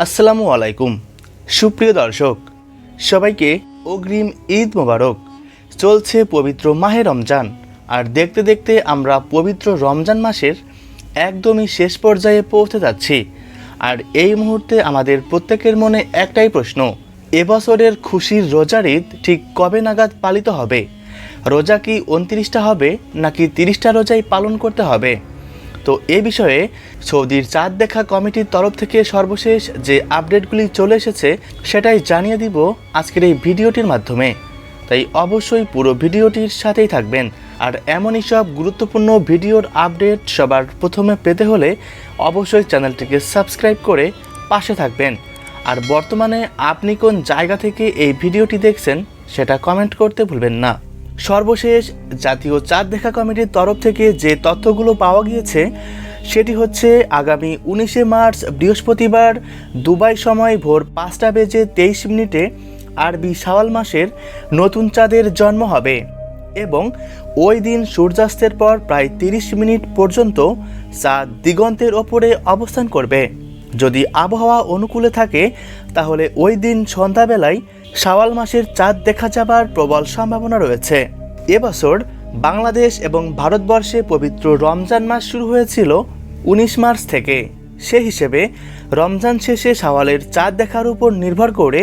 আসসালামু আলাইকুম সুপ্রিয় দর্শক, সবাইকে অগ্রিম ঈদ মোবারক। চলছে পবিত্র মাহে রমজান, আর দেখতে দেখতে আমরা পবিত্র রমজান মাসের একদমই শেষ পর্যায়ে পৌঁছে যাচ্ছি। আর এই মুহূর্তে আমাদের প্রত্যেকের মনে একটাই প্রশ্ন, এবছরের খুশির রোজার ঈদ ঠিক কবে নাগাদ পালিত হবে? রোজা কি 29টা হবে নাকি 30টা রোজাই পালন করতে হবে? তো এ বিষয়ে সৌদির চাঁদ দেখা কমিটির তরফ থেকে সর্বশেষ যে আপডেটগুলি চলে এসেছে সেটাই জানিয়ে দিব আজকের এই ভিডিওটির মাধ্যমে। তাই অবশ্যই পুরো ভিডিওটির সাথেই থাকবেন। আর এমনই সব গুরুত্বপূর্ণ ভিডিওর আপডেট সবার প্রথমে পেতে হলে অবশ্যই চ্যানেলটিকে সাবস্ক্রাইব করে পাশে থাকবেন। আর বর্তমানে আপনি কোন জায়গা থেকে এই ভিডিওটি দেখছেন সেটা কমেন্ট করতে ভুলবেন না। সর্বশেষ জাতীয় চাঁদ দেখা কমিটির তরফ থেকে যে তথ্যগুলো পাওয়া গিয়েছে সেটি হচ্ছে আগামী 19শে মার্চ বৃহস্পতিবার দুবাই সময় ভোর 5:23 আরবি শাওয়াল মাসের নতুন চাঁদের জন্ম হবে এবং ওই দিন সূর্যাস্তের পর প্রায় 30 মিনিট পর্যন্ত চাঁদ দিগন্তের ওপরে অবস্থান করবে। যদি আবহাওয়া অনুকূলে থাকে তাহলে ওই দিন সন্ধ্যাবেলায় শাওয়াল মাসের চাঁদ দেখা যাবার প্রবল সম্ভাবনা রয়েছে। এবছর বাংলাদেশ এবং ভারতবর্ষে পবিত্র রমজান মাস শুরু হয়েছিল 19 মার্চ থেকে। সে হিসেবে রমজান শেষে শাওয়ালের চাঁদ দেখার উপর নির্ভর করে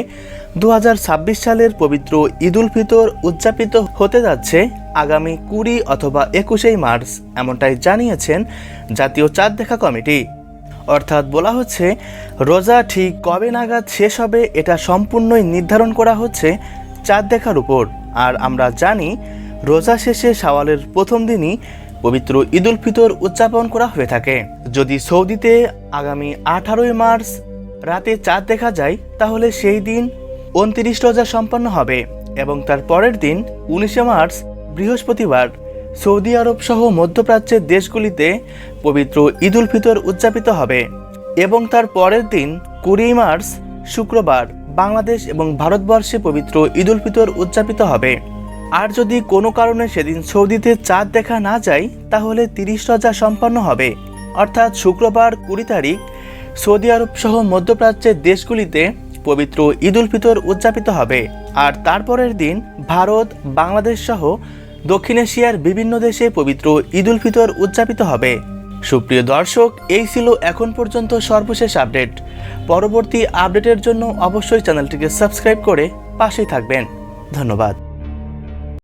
2026 সালের পবিত্র ঈদ উল ফিতর উদযাপিত হতে যাচ্ছে আগামী 20 অথবা 21 মার্চ, এমনটাই জানিয়েছেন জাতীয় চাঁদ দেখা কমিটি। অর্থাৎ বলা হচ্ছে রোজা ঠিক কবে নাগাদ শেষ হবে এটা সম্পূর্ণই নির্ধারণ করা হচ্ছে চাঁদ দেখার উপর। আর আমরা জানি রোজা শেষে শাওয়ালের প্রথম দিনই পবিত্র ঈদ উল ফিতর উদযাপন করা হয়ে থাকে। যদি সৌদিতে আগামী 18 মার্চ রাতে চাঁদ দেখা যায় তাহলে সেই দিন 29 রোজা সম্পন্ন হবে এবং তার পরের দিন 19শে মার্চ বৃহস্পতিবার সৌদি আরব সহ মধ্যপ্রাচ্যের দেশগুলিতে পবিত্র ঈদ উল ফিতর উদযাপিত হবে এবং তার পরের দিন 20 মার্চ শুক্রবার বাংলাদেশ এবং ভারতবর্ষে পবিত্র ঈদ উল ফিতর উদযাপিত হবে। আর যদি কোনো কারণে সেদিন সৌদিতে চাঁদ দেখা না যায় তাহলে 30 রোজা সম্পন্ন হবে। অর্থাৎ শুক্রবার 20 তারিখ সৌদি আরব সহ মধ্যপ্রাচ্যের দেশগুলিতে পবিত্র ঈদ উল ফিতর উদযাপিত হবে আর তারপরের দিন ভারত, বাংলাদেশ সহ দক্ষিণ এশিয়ার বিভিন্ন দেশে পবিত্র ঈদ উল ফিতর উদযাপিত হবে। সুপ্রিয় দর্শক, এই ছিল এখন পর্যন্ত সর্বশেষ আপডেট। পরবর্তী আপডেটের জন্য অবশ্যই চ্যানেলটিকে সাবস্ক্রাইব করে পাশেই থাকবেন। ধন্যবাদ।